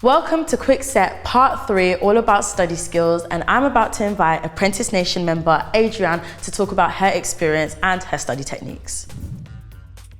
Welcome to Quick Set Part 3, all about study skills, and I'm about to invite Apprentice Nation member Adrianne to talk about her experience and her study techniques.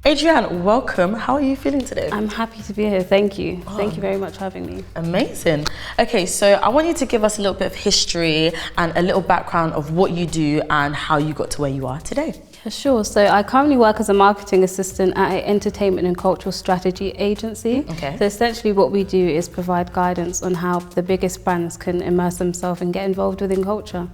Adrianne, welcome. How are you feeling today? I'm happy to be here, thank you. Thank you very much for having me. Amazing. Okay, so I want you to give us a little bit of history and a little background of what you do and how you got to where you are today. Yeah, sure. So I currently work as a marketing assistant at an entertainment and cultural strategy agency. Okay. So essentially what we do is provide guidance on how the biggest brands can immerse themselves and get involved within culture.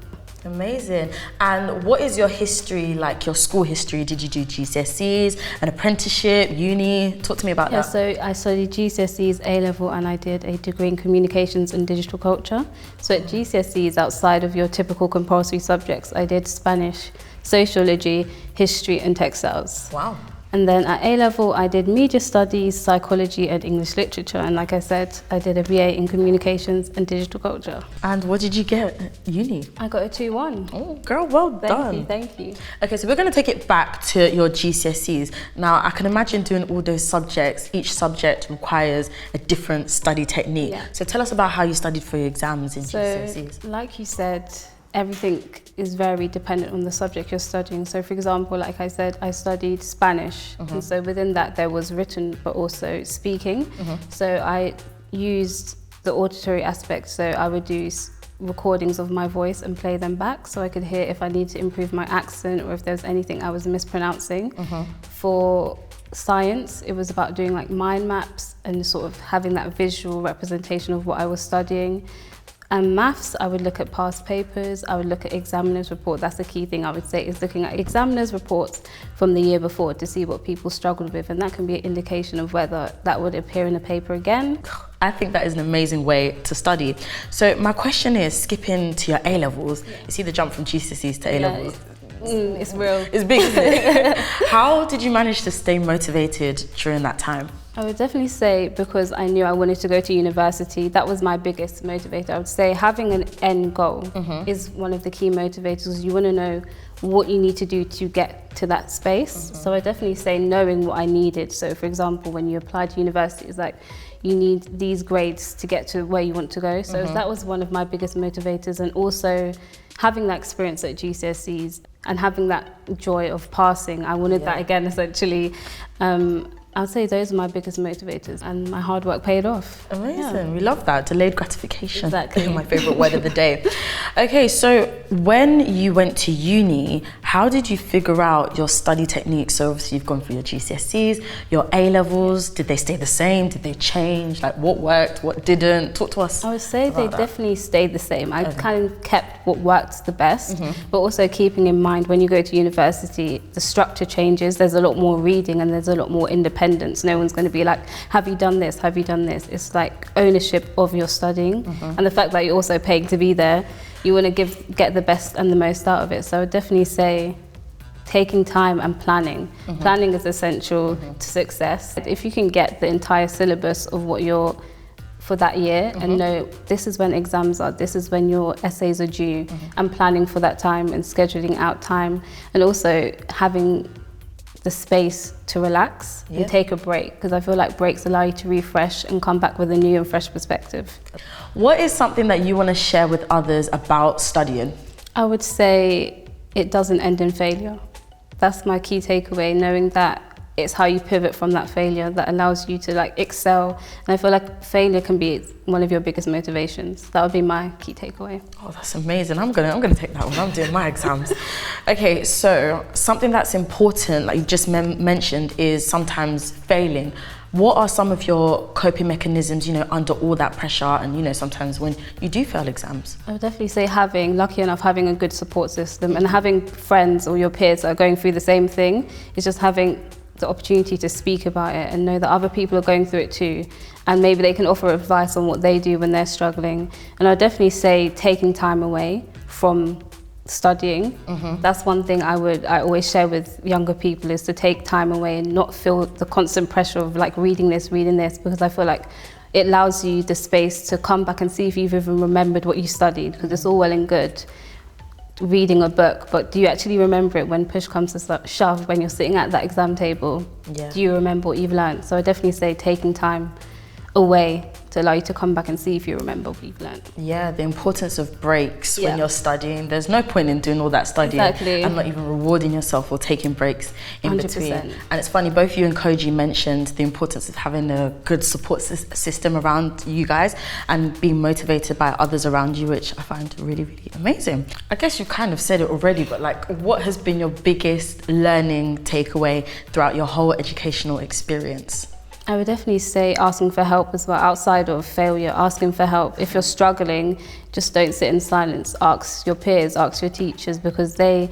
Amazing. And what is your history, like your school history? Did you do GCSEs, an apprenticeship, uni? Talk to me about that. So I studied GCSEs, A-level, and I did a degree in communications and digital culture. So at GCSEs, outside of your typical compulsory subjects, I did Spanish, sociology, history, and textiles. Wow. And then at A-level, I did media studies, psychology, and English literature. And like I said, I did a BA in communications and digital culture. And what did you get at uni? I got a 2-1. Oh, girl, well done. Thank you. Okay, so we're going to take it back to your GCSEs. Now, I can imagine doing all those subjects. Each subject requires a different study technique. Yeah. So tell us about how you studied for your exams in GCSEs. So, like you said, everything is very dependent on the subject you're studying. So for example, like I said, I studied Spanish. And so within that there was written but also speaking. So I used the auditory aspect. So I would do recordings of my voice and play them back so I could hear if I need to improve my accent or if there was anything I was mispronouncing. For science, it was about doing like mind maps and sort of having that visual representation of what I was studying. And maths, I would look at past papers, I would look at examiners' report. That's the key thing I would say, is looking at examiners' reports from the year before to see what people struggled with, and that can be an indication of whether that would appear in a paper again. I think that is an amazing way to study. So my question is, skipping to your A-levels, you see the jump from GCSEs to A-levels? It's real. It's big, isn't it? How did you manage to stay motivated during that time? I would definitely say because I knew I wanted to go to university, that was my biggest motivator. I would say having an end goal is one of the key motivators. You want to know what you need to do to get to that space. So I definitely say knowing what I needed. So for example, when you apply to university, it's like you need these grades to get to where you want to go. So that was one of my biggest motivators, and also having that experience at GCSEs and having that joy of passing. I wanted that again, essentially. I'd say those are my biggest motivators, and my hard work paid off. Amazing, we love that. Delayed gratification. Exactly. My favorite word of the day. Okay, so when you went to uni, how did you figure out your study techniques? So obviously you've gone through your GCSEs, your A-levels, did they stay the same? Did they change? Like what worked, what didn't? Talk to us. I would say they definitely stayed the same. I kind of kept what worked the best, but also keeping in mind when you go to university, the structure changes. There's a lot more reading and there's a lot more independence. No one's going to be like, have you done this? Have you done this? It's like ownership of your studying, and the fact that you're also paying to be there, you want to get the best and the most out of it. So I would definitely say taking time and planning. Planning is essential to success. If you can get the entire syllabus of what you're for that year and know this is when exams are, this is when your essays are due, and planning for that time and scheduling out time, and also having the space to relax and take a break, because I feel like breaks allow you to refresh and come back with a new and fresh perspective. What is something that you want to share with others about studying? I would say it doesn't end in failure. That's my key takeaway, knowing that it's how you pivot from that failure that allows you to like excel. And I feel like failure can be one of your biggest motivations. That would be my key takeaway. Oh, that's amazing. I'm gonna take that when I'm doing my exams. Okay, so something that's important, like you just mentioned, is sometimes failing. What are some of your coping mechanisms, under all that pressure and, sometimes when you do fail exams? I would definitely say lucky enough, having a good support system and having friends or your peers that are going through the same thing. Is just having the opportunity to speak about it and know that other people are going through it too, and maybe they can offer advice on what they do when they're struggling. And I'd definitely say taking time away from studying. That's one thing I always share with younger people, is to take time away and not feel the constant pressure of like reading this, because I feel like it allows you the space to come back and see if you've even remembered what you studied, because it's all well and good reading a book, but do you actually remember it when push comes to shove, when you're sitting at that exam table? Do you remember what you've learned? So I definitely say taking time away to allow you to come back and see if you remember what you've learned. Yeah, the importance of breaks when you're studying. There's no point in doing all that studying and not even rewarding yourself or taking breaks in 100%. between. And it's funny, both you and Koji mentioned the importance of having a good support system around you guys and being motivated by others around you, which I find really, really amazing. I guess you kind of said it already, but like, what has been your biggest learning takeaway throughout your whole educational experience? I would definitely say asking for help as well, outside of failure, asking for help. If you're struggling, just don't sit in silence. Ask your peers, ask your teachers, because they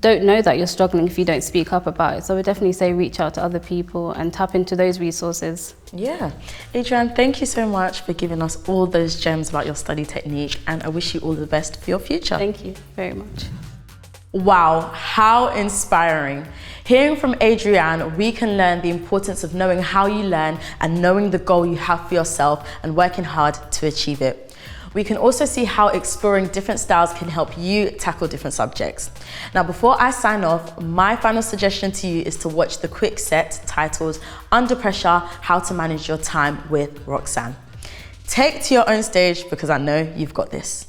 don't know that you're struggling if you don't speak up about it. So I would definitely say reach out to other people and tap into those resources. Yeah. Adrianne, thank you so much for giving us all those gems about your study technique, and I wish you all the best for your future. Thank you very much. Wow, how inspiring. Hearing from Adrianne, we can learn the importance of knowing how you learn and knowing the goal you have for yourself and working hard to achieve it. We can also see how exploring different styles can help you tackle different subjects. Now, before I sign off, my final suggestion to you is to watch the quick set titled Under Pressure, How to Manage Your Time with Roxanne. Take to your own stage because I know you've got this.